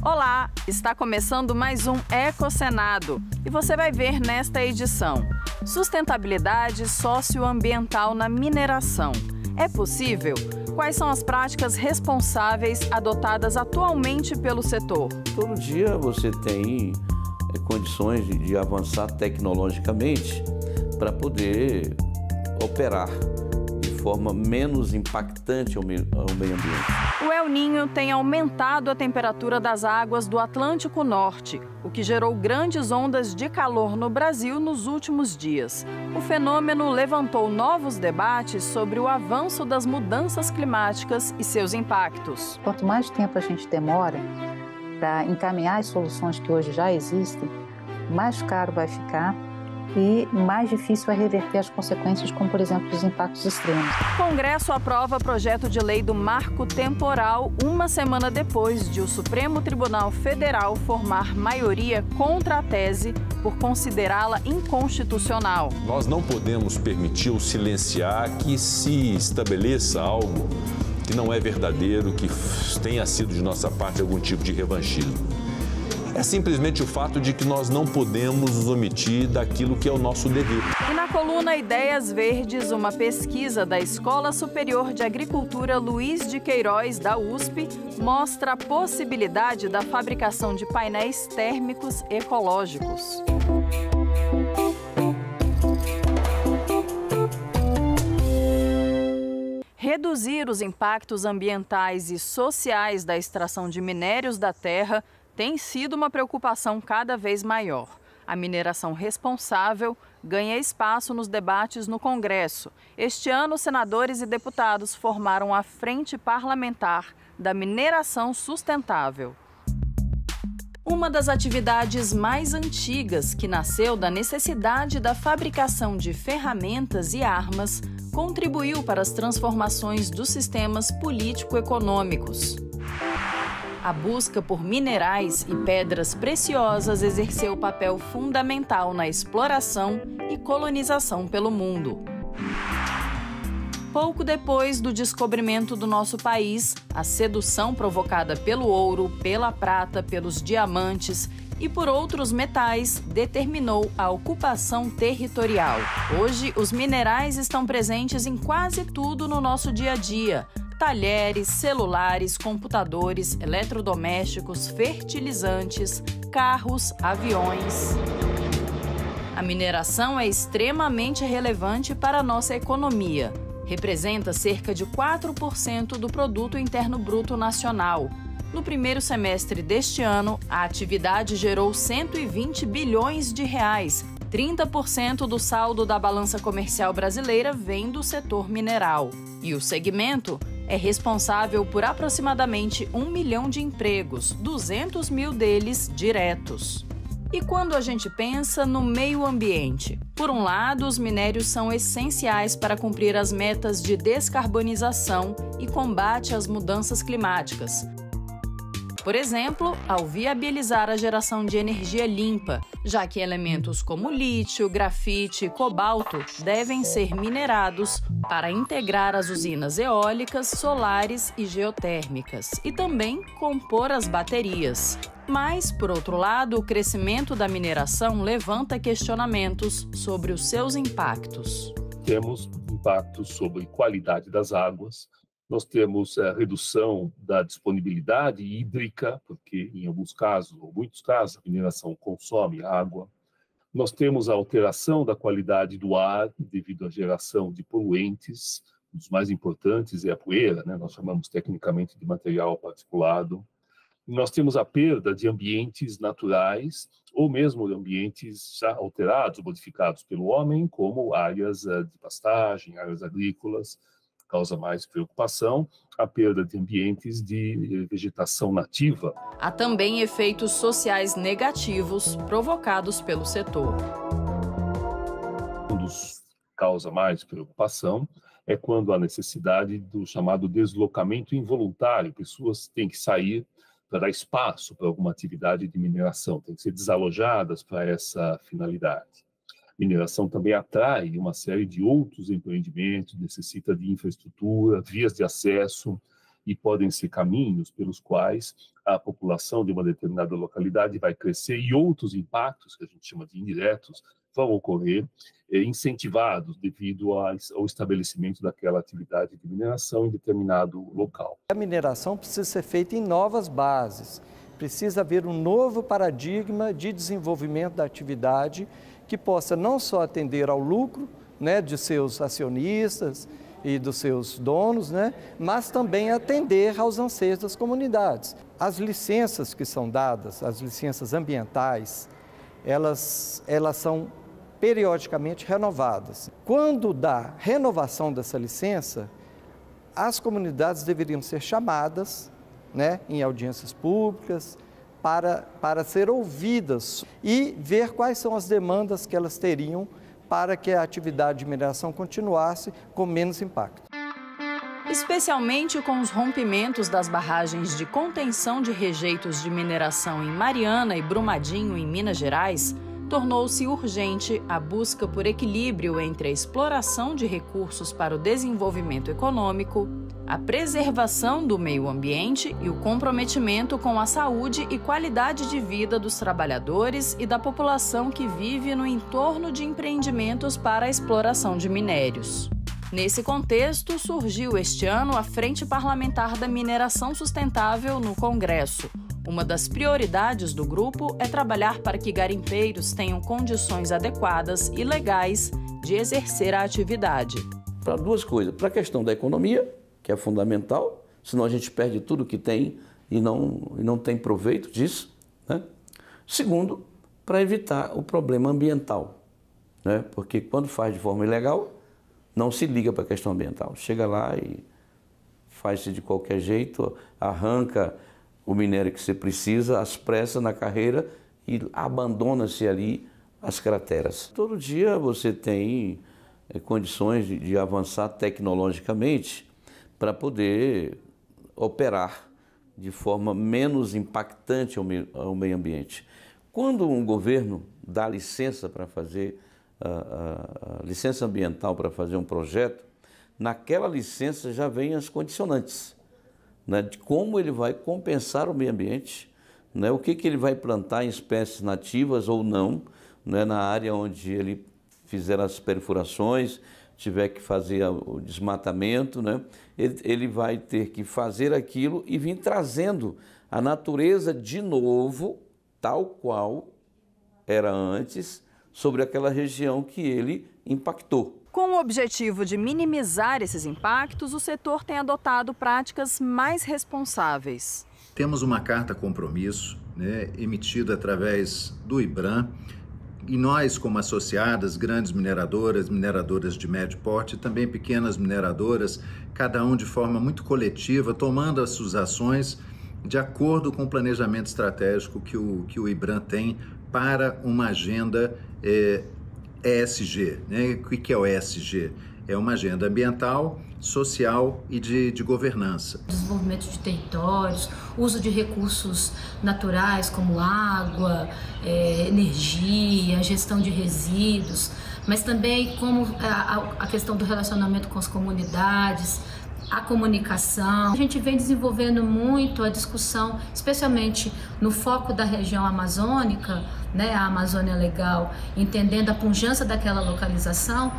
Olá, está começando mais um Ecosenado e você vai ver nesta edição: sustentabilidade socioambiental na mineração. É possível? Quais são as práticas responsáveis adotadas atualmente pelo setor? Todo dia você tem condições de avançar tecnologicamente para poder operar de forma menos impactante ao meio ambiente. O El Niño tem aumentado a temperatura das águas do Atlântico Norte, o que gerou grandes ondas de calor no Brasil nos últimos dias. O fenômeno levantou novos debates sobre o avanço das mudanças climáticas e seus impactos. Quanto mais tempo a gente demora para encaminhar as soluções que hoje já existem, mais caro vai ficar e mais difícil é reverter as consequências, como, por exemplo, os impactos extremos. O Congresso aprova projeto de lei do marco temporal uma semana depois de o Supremo Tribunal Federal formar maioria contra a tese por considerá-la inconstitucional. Nós não podemos permitir ou silenciar que se estabeleça algo que não é verdadeiro, que tenha sido de nossa parte algum tipo de revanchismo. É simplesmente o fato de que nós não podemos nos omitir daquilo que é o nosso dever. E na coluna Ideias Verdes, uma pesquisa da Escola Superior de Agricultura Luiz de Queiroz, da USP, mostra a possibilidade da fabricação de painéis térmicos ecológicos. Reduzir os impactos ambientais e sociais da extração de minérios da terra tem sido uma preocupação cada vez maior. A mineração responsável ganha espaço nos debates no Congresso. Este ano, senadores e deputados formaram a Frente Parlamentar da Mineração Sustentável. Uma das atividades mais antigas, que nasceu da necessidade da fabricação de ferramentas e armas, contribuiu para as transformações dos sistemas político-econômicos. A busca por minerais e pedras preciosas exerceu papel fundamental na exploração e colonização pelo mundo. Pouco depois do descobrimento do nosso país, a sedução provocada pelo ouro, pela prata, pelos diamantes e por outros metais determinou a ocupação territorial. Hoje, os minerais estão presentes em quase tudo no nosso dia a dia: talheres, celulares, computadores, eletrodomésticos, fertilizantes, carros, aviões. A mineração é extremamente relevante para a nossa economia. Representa cerca de 4% do Produto Interno Bruto Nacional. No primeiro semestre deste ano, a atividade gerou 120 bilhões de reais. 30% do saldo da balança comercial brasileira vem do setor mineral. E o segmento é responsável por aproximadamente 1 milhão de empregos, 200 mil deles diretos. E quando a gente pensa no meio ambiente? Por um lado, os minérios são essenciais para cumprir as metas de descarbonização e combate às mudanças climáticas. Por exemplo, ao viabilizar a geração de energia limpa, já que elementos como lítio, grafite e cobalto devem ser minerados para integrar as usinas eólicas, solares e geotérmicas, e também compor as baterias. Mas, por outro lado, o crescimento da mineração levanta questionamentos sobre os seus impactos. Temos impactos sobre qualidade das águas. Nós temos a redução da disponibilidade hídrica, porque em alguns casos, ou muitos casos, a mineração consome água. Nós temos a alteração da qualidade do ar devido à geração de poluentes. Um dos mais importantes é a poeira, né? Nós chamamos tecnicamente de material particulado. Nós temos a perda de ambientes naturais, ou mesmo de ambientes já alterados, modificados pelo homem, como áreas de pastagem, áreas agrícolas. Causa mais preocupação a perda de ambientes de vegetação nativa. Há também efeitos sociais negativos provocados pelo setor. Um dos causa mais preocupação é quando há necessidade do chamado deslocamento involuntário. Pessoas têm que sair para dar espaço para alguma atividade de mineração, têm que ser desalojadas para essa finalidade. Mineração também atrai uma série de outros empreendimentos, necessita de infraestrutura, vias de acesso, e podem ser caminhos pelos quais a população de uma determinada localidade vai crescer e outros impactos, que a gente chama de indiretos, vão ocorrer, incentivados devido ao estabelecimento daquela atividade de mineração em determinado local. A mineração precisa ser feita em novas bases, precisa haver um novo paradigma de desenvolvimento da atividade que possa não só atender ao lucro, né, de seus acionistas e dos seus donos, né, mas também atender aos anseios das comunidades. As licenças que são dadas, as licenças ambientais, elas são periodicamente renovadas. Quando dá renovação dessa licença, as comunidades deveriam ser chamadas, né, em audiências públicas para ser ouvidas e ver quais são as demandas que elas teriam para que a atividade de mineração continuasse com menos impacto. Especialmente com os rompimentos das barragens de contenção de rejeitos de mineração em Mariana e Brumadinho, em Minas Gerais, tornou-se urgente a busca por equilíbrio entre a exploração de recursos para o desenvolvimento econômico, a preservação do meio ambiente e o comprometimento com a saúde e qualidade de vida dos trabalhadores e da população que vive no entorno de empreendimentos para a exploração de minérios. Nesse contexto, surgiu este ano a Frente Parlamentar da Mineração Sustentável no Congresso. Uma das prioridades do grupo é trabalhar para que garimpeiros tenham condições adequadas e legais de exercer a atividade. Para duas coisas, para a questão da economia, que é fundamental, senão a gente perde tudo que tem e não tem proveito disso, né? Segundo, para evitar o problema ambiental, né? Porque quando faz de forma ilegal, não se liga para a questão ambiental. Chega lá e faz-se de qualquer jeito, arranca o minério que você precisa, às pressas na carreira e abandona-se ali as crateras. Todo dia você tem condições de avançar tecnologicamente para poder operar de forma menos impactante ao meio ambiente. Quando um governo dá licença para fazer a licença ambiental para fazer um projeto, naquela licença já vem as condicionantes, né, de como ele vai compensar o meio ambiente, né, o que ele vai plantar em espécies nativas ou não, né, na área onde ele fizer as perfurações, tiver que fazer o desmatamento, né, ele vai ter que fazer aquilo e vir trazendo a natureza de novo, tal qual era antes, sobre aquela região que ele impactou. Com o objetivo de minimizar esses impactos, o setor tem adotado práticas mais responsáveis. Temos uma carta compromisso, né, emitida através do IBRAM, e nós, como associadas, grandes mineradoras de médio porte, e também pequenas mineradoras, cada um de forma muito coletiva, tomando as suas ações de acordo com o planejamento estratégico que o IBRAM tem para uma agenda ESG, né? O que é o ESG? É uma agenda ambiental, social e de governança. Desenvolvimento de territórios, uso de recursos naturais como água, energia, gestão de resíduos, mas também como a questão do relacionamento com as comunidades, a comunicação. A gente vem desenvolvendo muito a discussão, especialmente no foco da região amazônica, né, a Amazônia Legal, entendendo a pujança daquela localização,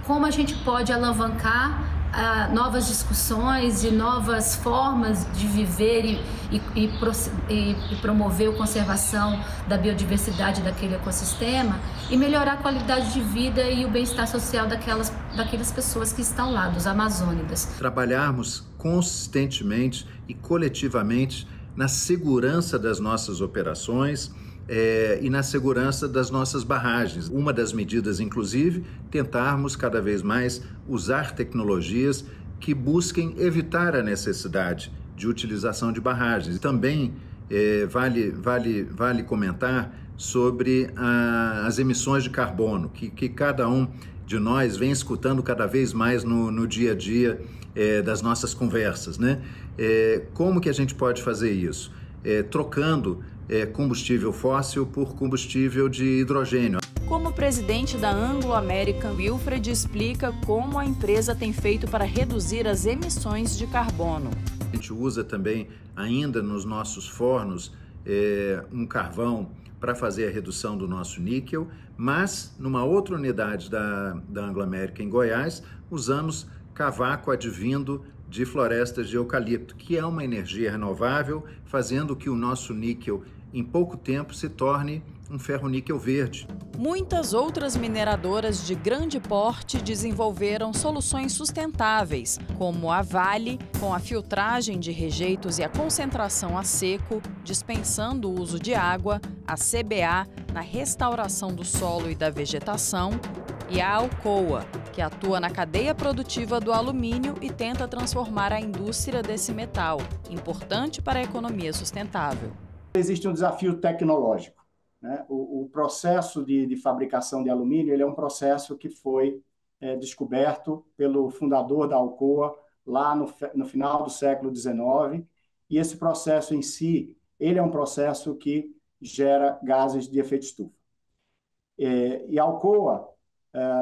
como a gente pode alavancar novas discussões e novas formas de viver e promover a conservação da biodiversidade daquele ecossistema e melhorar a qualidade de vida e o bem-estar social daquelas pessoas que estão lá, dos amazônidas. Trabalharmos consistentemente e coletivamente na segurança das nossas operações e na segurança das nossas barragens. Uma das medidas, inclusive, tentarmos cada vez mais usar tecnologias que busquem evitar a necessidade de utilização de barragens. Também vale comentar sobre as emissões de carbono, que cada um de nós vem escutando cada vez mais no dia a dia das nossas conversas, né? Como que a gente pode fazer isso? Trocando combustível fóssil por combustível de hidrogênio. Como presidente da Anglo American, Wilfred explica como a empresa tem feito para reduzir as emissões de carbono. A gente usa também, ainda nos nossos fornos, um carvão para fazer a redução do nosso níquel, mas numa outra unidade da Anglo-América em Goiás, usamos cavaco advindo de florestas de eucalipto, que é uma energia renovável, fazendo que o nosso níquel, em pouco tempo, se torne um ferro-níquel verde. Muitas outras mineradoras de grande porte desenvolveram soluções sustentáveis, como a Vale, com a filtragem de rejeitos e a concentração a seco, dispensando o uso de água, a CBA, na restauração do solo e da vegetação, e a Alcoa, que atua na cadeia produtiva do alumínio e tenta transformar a indústria desse metal, importante para a economia sustentável. Existe um desafio tecnológico. O processo de fabricação de alumínio ele é um processo que foi descoberto pelo fundador da Alcoa lá no final do século XIX, e esse processo em si ele é um processo que gera gases de efeito estufa. E a Alcoa,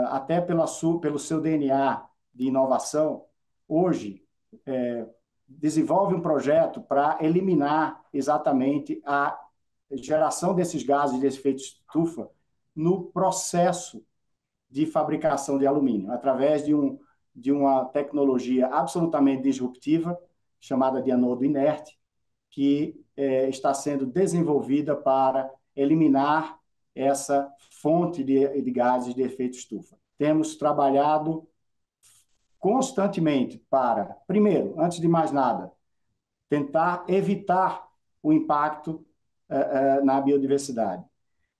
até pelo seu DNA de inovação, hoje desenvolve um projeto para eliminar exatamente a geração desses gases de efeito estufa no processo de fabricação de alumínio, através de uma tecnologia absolutamente disruptiva, chamada de anodo inerte, que está sendo desenvolvida para eliminar essa fonte de gases de efeito estufa. Temos trabalhado constantemente para, primeiro, antes de mais nada, tentar evitar o impacto na biodiversidade.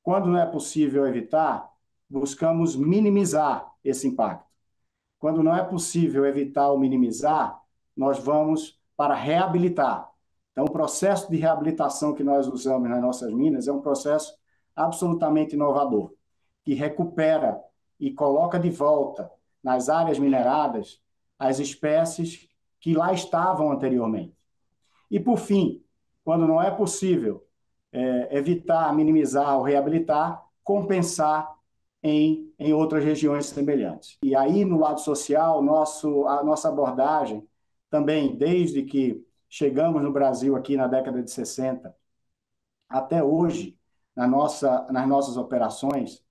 Quando não é possível evitar, buscamos minimizar esse impacto. Quando não é possível evitar ou minimizar, nós vamos para reabilitar. Então, o processo de reabilitação que nós usamos nas nossas minas é um processo absolutamente inovador, que recupera e coloca de volta nas áreas mineradas as espécies que lá estavam anteriormente. E, por fim, quando não é possível evitar, minimizar ou reabilitar, compensar em outras regiões semelhantes. E aí, no lado social, a nossa abordagem também, desde que chegamos no Brasil aqui na década de 60, até hoje, nas nossas operações,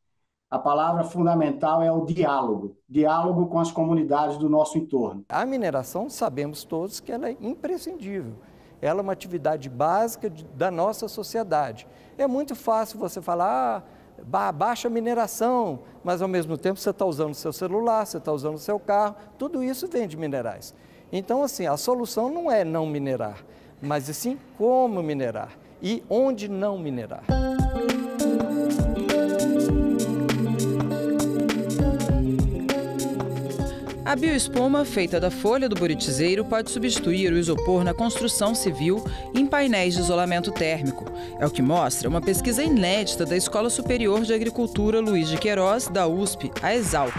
a palavra fundamental é o diálogo com as comunidades do nosso entorno. A mineração, sabemos todos que ela é imprescindível. Ela é uma atividade básica da nossa sociedade. É muito fácil você falar, baixa a mineração, mas ao mesmo tempo você está usando o seu celular, você está usando o seu carro, tudo isso vem de minerais. Então, assim, a solução não é não minerar, mas sim como minerar e onde não minerar. A bioespuma feita da folha do buritizeiro pode substituir o isopor na construção civil e em painéis de isolamento térmico. É o que mostra uma pesquisa inédita da Escola Superior de Agricultura Luiz de Queiroz, da USP, a Exalc.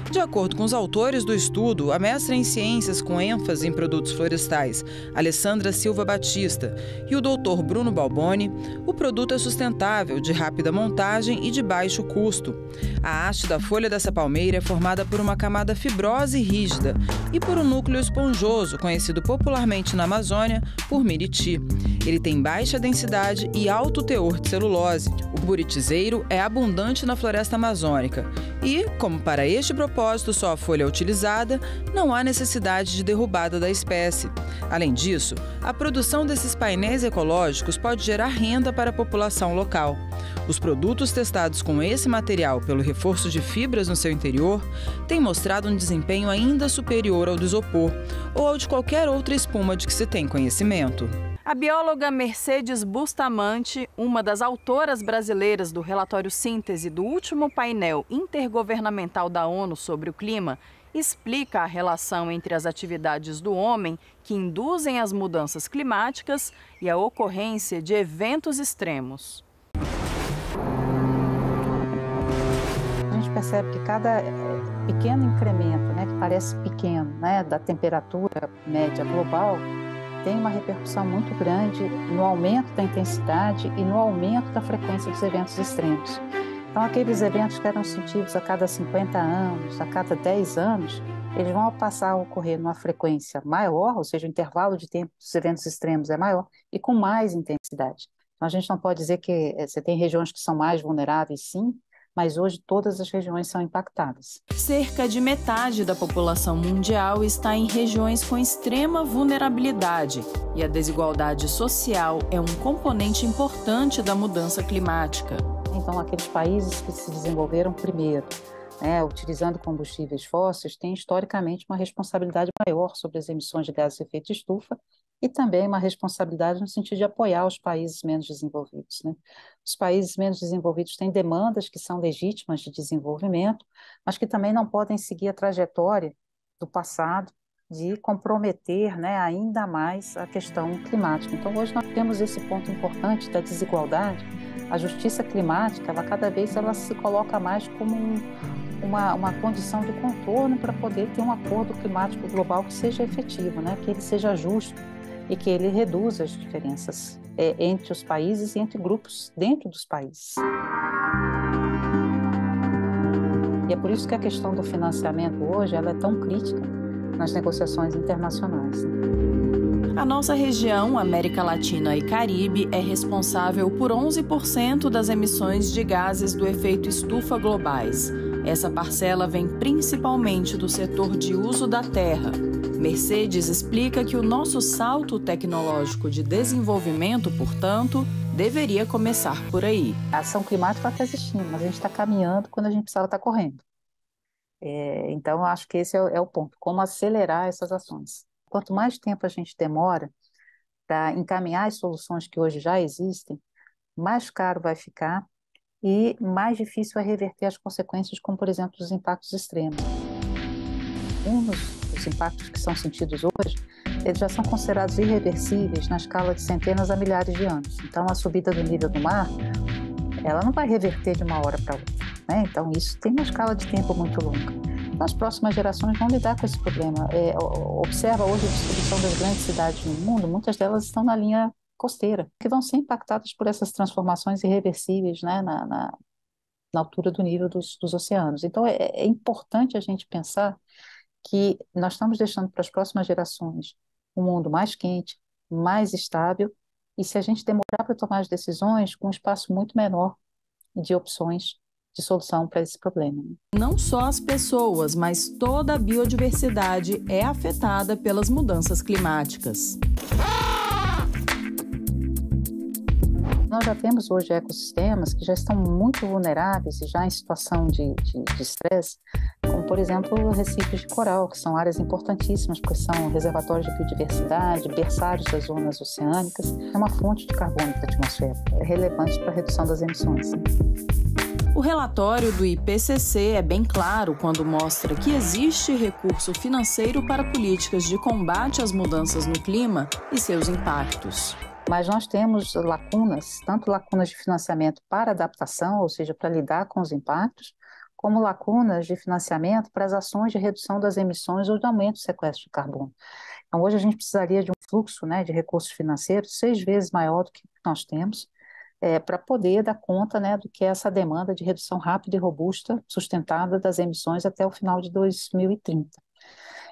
De acordo com os autores do estudo, a mestra em ciências com ênfase em produtos florestais, Alessandra Silva Batista, e o doutor Bruno Balboni, o produto é sustentável, de rápida montagem e de baixo custo. A haste da folha dessa palmeira é formada por uma camada fibrosa e rígida e por um núcleo esponjoso, conhecido popularmente na Amazônia por miriti. Ele tem baixa densidade e alto teor de celulose. O buritizeiro é abundante na floresta amazônica e, como para este propósito só a folha é utilizada, não há necessidade de derrubada da espécie. Além disso, a produção desses painéis ecológicos pode gerar renda para a população local. Os produtos testados com esse material pelo reforço de fibras no seu interior têm mostrado um desempenho ainda superior ao do isopor ou ao de qualquer outra espuma de que se tem conhecimento. A bióloga Mercedes Bustamante, uma das autoras brasileiras do relatório síntese do último painel intergovernamental da ONU sobre o clima, explica a relação entre as atividades do homem que induzem as mudanças climáticas e a ocorrência de eventos extremos. A gente percebe que cada pequeno incremento, que parece pequeno, da temperatura média global, tem uma repercussão muito grande no aumento da intensidade e no aumento da frequência dos eventos extremos. Então, aqueles eventos que eram sentidos a cada 50 anos, a cada 10 anos, eles vão passar a ocorrer numa frequência maior, ou seja, o intervalo de tempo dos eventos extremos é maior e com mais intensidade. Então, a gente não pode dizer que você tem regiões que são mais vulneráveis, sim, mas hoje todas as regiões são impactadas. Cerca de metade da população mundial está em regiões com extrema vulnerabilidade e a desigualdade social é um componente importante da mudança climática. Então, aqueles países que se desenvolveram primeiro, utilizando combustíveis fósseis, têm historicamente uma responsabilidade maior sobre as emissões de gases de efeito estufa e também uma responsabilidade no sentido de apoiar os países menos desenvolvidos, né? Os países menos desenvolvidos têm demandas que são legítimas de desenvolvimento, mas que também não podem seguir a trajetória do passado de comprometer, né, ainda mais a questão climática. Então, hoje nós temos esse ponto importante da desigualdade. A justiça climática, cada vez ela se coloca mais como uma condição de contorno para poder ter um acordo climático global que seja efetivo, né? Que ele seja justo e que ele reduza as diferenças entre os países e entre grupos dentro dos países. E é por isso que a questão do financiamento hoje ela é tão crítica nas negociações internacionais. A nossa região, América Latina e Caribe, é responsável por 11% das emissões de gases do efeito estufa globais. Essa parcela vem principalmente do setor de uso da terra. Mercedes explica que o nosso salto tecnológico de desenvolvimento, portanto, deveria começar por aí. A ação climática está existindo, mas a gente está caminhando quando a gente precisava estar correndo. Então, eu acho que esse é o ponto, como acelerar essas ações. Quanto mais tempo a gente demora para encaminhar as soluções que hoje já existem, mais caro vai ficar e mais difícil vai reverter as consequências, como, por exemplo, os impactos extremos. Dos impactos que são sentidos hoje, eles já são considerados irreversíveis na escala de centenas a milhares de anos. Então, a subida do nível do mar, ela não vai reverter de uma hora para outra, né? Então, isso tem uma escala de tempo muito longa. Então, as próximas gerações vão lidar com esse problema. Observa hoje a distribuição das grandes cidades no mundo, muitas delas estão na linha costeira, que vão ser impactadas por essas transformações irreversíveis, né, na altura do nível dos oceanos. Então, é importante a gente pensar que nós estamos deixando para as próximas gerações um mundo mais quente, mais estável, e se a gente demorar para tomar as decisões, com um espaço muito menor de opções de solução para esse problema. Não só as pessoas, mas toda a biodiversidade é afetada pelas mudanças climáticas. Nós já temos hoje ecossistemas que já estão muito vulneráveis e já em situação de estresse, como, por exemplo, recifes de coral, que são áreas importantíssimas, porque são reservatórios de biodiversidade, berçários das zonas oceânicas, é uma fonte de carbono para a atmosfera, é relevante para a redução das emissões. O relatório do IPCC é bem claro quando mostra que existe recurso financeiro para políticas de combate às mudanças no clima e seus impactos. Mas nós temos lacunas, tanto lacunas de financiamento para adaptação, ou seja, para lidar com os impactos, como lacunas de financiamento para as ações de redução das emissões ou de aumento do sequestro de carbono. Então, hoje a gente precisaria de um fluxo, né, de recursos financeiros 6 vezes maior do que nós temos, para poder dar conta, né, do que é essa demanda de redução rápida e robusta, sustentada das emissões até o final de 2030.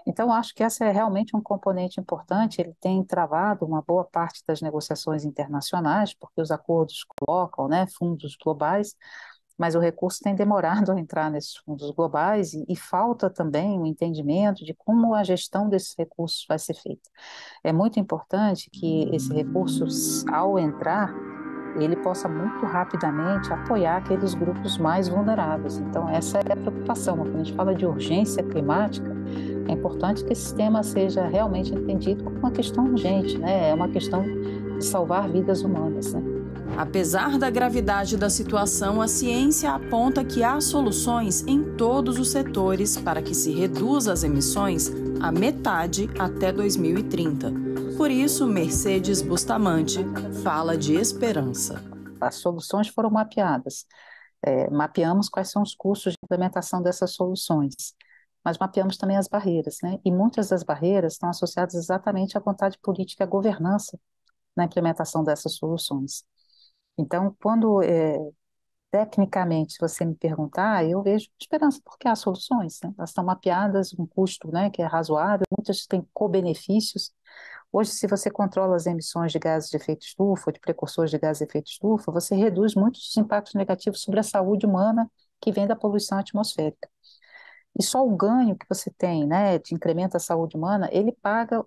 Então, acho que essa é realmente um componente importante, ele tem travado uma boa parte das negociações internacionais, porque os acordos colocam, né, fundos globais, mas o recurso tem demorado a entrar nesses fundos globais e falta também um entendimento de como a gestão desses recursos vai ser feita. É muito importante que esse recurso, ao entrar, ele possa muito rapidamente apoiar aqueles grupos mais vulneráveis. Então, essa é a preocupação. Quando a gente fala de urgência climática, é importante que esse tema seja realmente entendido como uma questão urgente, né? É uma questão de salvar vidas humanas, né? Apesar da gravidade da situação, a ciência aponta que há soluções em todos os setores para que se reduza as emissões à metade até 2030. Por isso, Mercedes Bustamante fala de esperança. As soluções foram mapeadas. Mapeamos quais são os custos de implementação dessas soluções, mas mapeamos também as barreiras, né? E muitas das barreiras estão associadas exatamente à vontade política e à governança na implementação dessas soluções. Então, quando tecnicamente, se você me perguntar, eu vejo esperança, porque há soluções, né? Elas estão mapeadas, um custo, né, que é razoável, muitas têm co-benefícios. Hoje, se você controla as emissões de gases de efeito estufa, de precursores de gases de efeito estufa, você reduz muitos dos impactos negativos sobre a saúde humana que vem da poluição atmosférica. E só o ganho que você tem, né, de incremento da saúde humana, ele paga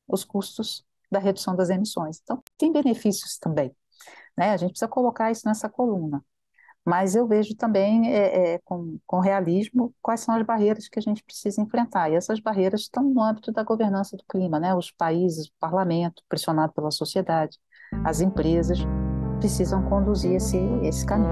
os custos da redução das emissões. Então, tem benefícios também, né? A gente precisa colocar isso nessa coluna. Mas eu vejo também, com realismo, quais são as barreiras que a gente precisa enfrentar. E essas barreiras estão no âmbito da governança do clima, né? Os países, o parlamento, pressionado pela sociedade, as empresas, precisam conduzir esse caminho.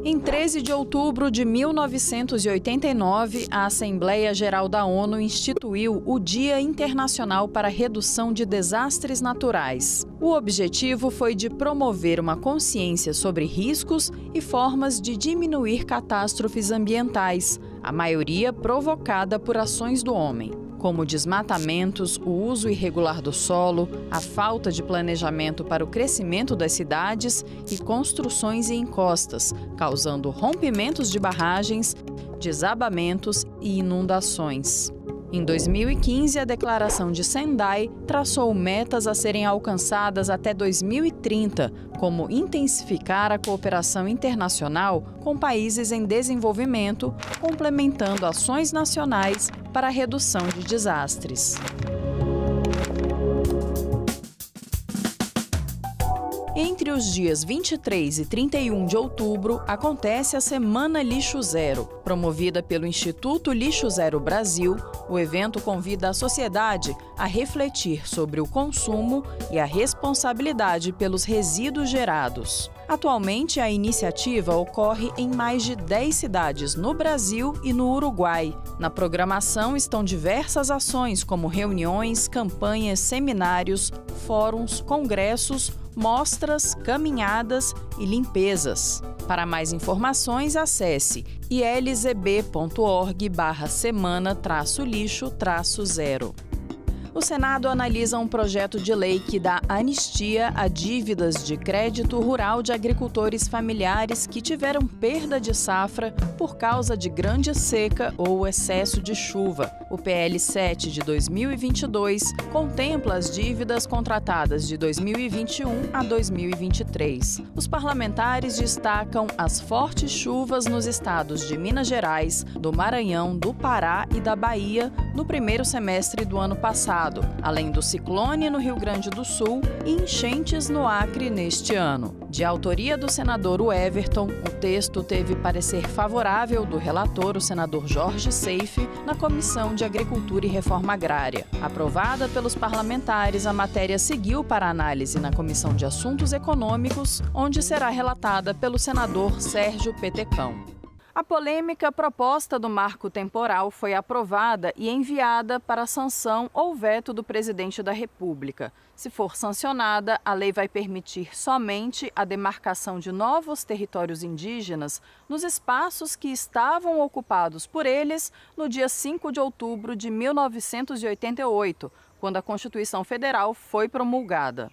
Em 13 de outubro de 1989, a Assembleia Geral da ONU instituiu o Dia Internacional para a Redução de Desastres Naturais. O objetivo foi de promover uma consciência sobre riscos e formas de diminuir catástrofes ambientais, a maioria provocada por ações do homem, como desmatamentos, o uso irregular do solo, a falta de planejamento para o crescimento das cidades e construções em encostas, causando rompimentos de barragens, desabamentos e inundações. Em 2015, a Declaração de Sendai traçou metas a serem alcançadas até 2030, como intensificar a cooperação internacional com países em desenvolvimento, complementando ações nacionais para a redução de desastres. Entre os dias 23 e 31 de outubro, acontece a Semana Lixo Zero. Promovida pelo Instituto Lixo Zero Brasil, o evento convida a sociedade a refletir sobre o consumo e a responsabilidade pelos resíduos gerados. Atualmente, a iniciativa ocorre em mais de 10 cidades no Brasil e no Uruguai. Na programação estão diversas ações, como reuniões, campanhas, seminários, fóruns, congressos, mostras, caminhadas e limpezas. Para mais informações, acesse ilzb.org/semana-lixo-zero. O Senado analisa um projeto de lei que dá anistia a dívidas de crédito rural de agricultores familiares que tiveram perda de safra por causa de grande seca ou excesso de chuva. O PL 7 de 2022 contempla as dívidas contratadas de 2021 a 2023. Os parlamentares destacam as fortes chuvas nos estados de Minas Gerais, do Maranhão, do Pará e da Bahia no primeiro semestre do ano passado, além do ciclone no Rio Grande do Sul e enchentes no Acre neste ano. De autoria do senador Everton, o texto teve parecer favorável do relator, o senador Jorge Seife, na Comissão de Agricultura e Reforma Agrária. Aprovada pelos parlamentares, a matéria seguiu para análise na Comissão de Assuntos Econômicos, onde será relatada pelo senador Sérgio Petecão. A polêmica proposta do marco temporal foi aprovada e enviada para sanção ou veto do presidente da República. Se for sancionada, a lei vai permitir somente a demarcação de novos territórios indígenas nos espaços que estavam ocupados por eles no dia 5 de outubro de 1988, quando a Constituição Federal foi promulgada.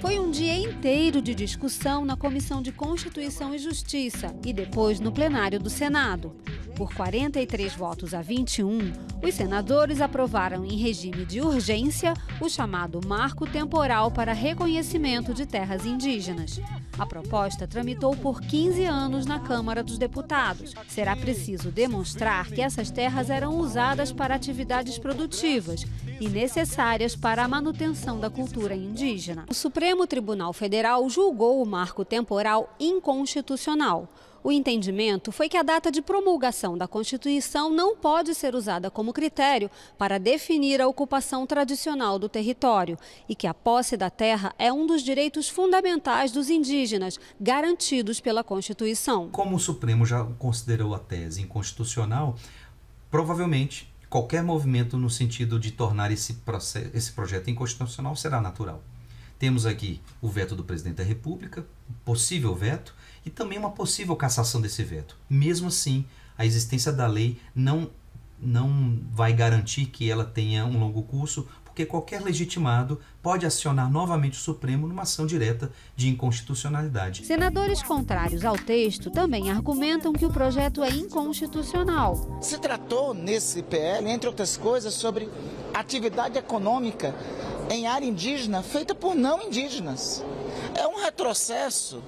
Foi um dia inteiro de discussão na Comissão de Constituição e Justiça e depois no plenário do Senado. Por 43 votos a 21, os senadores aprovaram em regime de urgência o chamado Marco Temporal para Reconhecimento de Terras Indígenas. A proposta tramitou por 15 anos na Câmara dos Deputados. Será preciso demonstrar que essas terras eram usadas para atividades produtivas e necessárias para a manutenção da cultura indígena. O Supremo Tribunal Federal julgou o marco temporal inconstitucional. O entendimento foi que a data de promulgação da Constituição não pode ser usada como critério para definir a ocupação tradicional do território e que a posse da terra é um dos direitos fundamentais dos indígenas, garantidos pela Constituição. Como o Supremo já considerou a tese inconstitucional, provavelmente qualquer movimento no sentido de tornar esse projeto inconstitucional será natural. Temos aqui o veto do presidente da República, possível veto, e também uma possível cassação desse veto. Mesmo assim, a existência da lei não vai garantir que ela tenha um longo curso, porque qualquer legitimado pode acionar novamente o Supremo numa ação direta de inconstitucionalidade. Senadores contrários ao texto também argumentam que o projeto é inconstitucional. Se tratou nesse PL, entre outras coisas, sobre atividade econômica em área indígena feita por não indígenas. É um retrocesso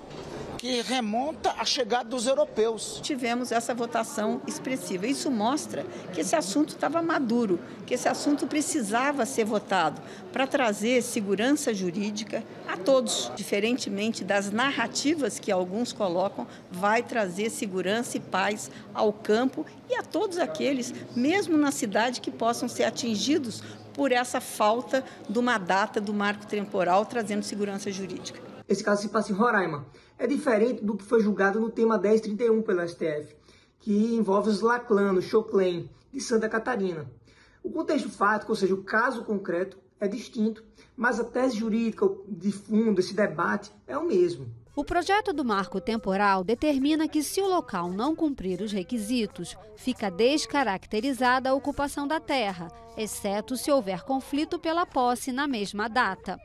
que remonta à chegada dos europeus. Tivemos essa votação expressiva. Isso mostra que esse assunto estava maduro, que esse assunto precisava ser votado para trazer segurança jurídica a todos. Diferentemente das narrativas que alguns colocam, vai trazer segurança e paz ao campo e a todos aqueles, mesmo na cidade, que possam ser atingidos por essa falta de uma data do marco temporal trazendo segurança jurídica. Esse caso se passa em Roraima. É diferente do que foi julgado no tema 1031 pelo STF, que envolve os laclanos, Choclen, de Santa Catarina. O contexto fático, ou seja, o caso concreto, é distinto, mas a tese jurídica de fundo, esse debate, é o mesmo. O projeto do marco temporal determina que, se o local não cumprir os requisitos, fica descaracterizada a ocupação da terra, exceto se houver conflito pela posse na mesma data.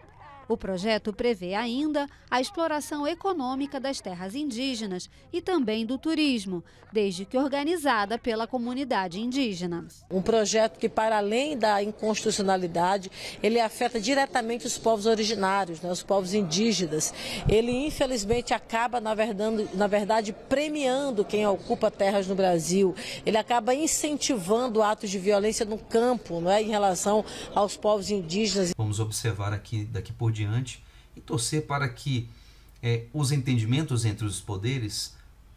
O projeto prevê ainda a exploração econômica das terras indígenas e também do turismo, desde que organizada pela comunidade indígena. Um projeto que, para além da inconstitucionalidade, ele afeta diretamente os povos originários, né, os povos indígenas. Ele, infelizmente, acaba, na verdade, premiando quem ocupa terras no Brasil. Ele acaba incentivando atos de violência no campo, né, em relação aos povos indígenas. Vamos observar aqui, daqui por diante, e torcer para que os entendimentos entre os poderes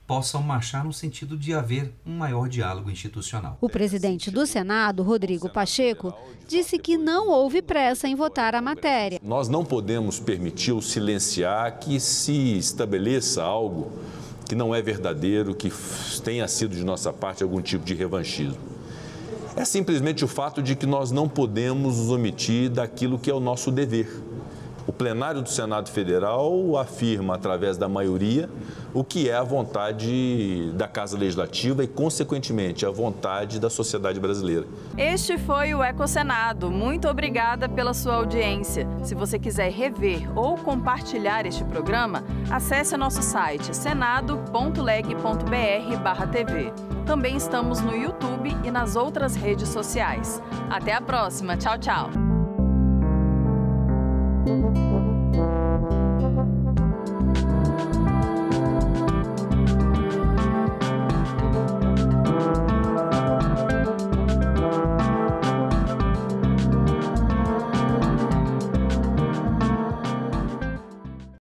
possam marchar no sentido de haver um maior diálogo institucional. O presidente do Senado, Rodrigo Pacheco, disse que não houve pressa em votar a matéria. Nós não podemos permitir ou silenciar que se estabeleça algo que não é verdadeiro, que tenha sido de nossa parte algum tipo de revanchismo. É simplesmente o fato de que nós não podemos nos omitir daquilo que é o nosso dever. O plenário do Senado Federal afirma, através da maioria, o que é a vontade da Casa Legislativa e, consequentemente, a vontade da sociedade brasileira. Este foi o EcoSenado. Muito obrigada pela sua audiência. Se você quiser rever ou compartilhar este programa, acesse nosso site senado.leg.br/tv. Também estamos no YouTube e nas outras redes sociais. Até a próxima. Tchau, tchau.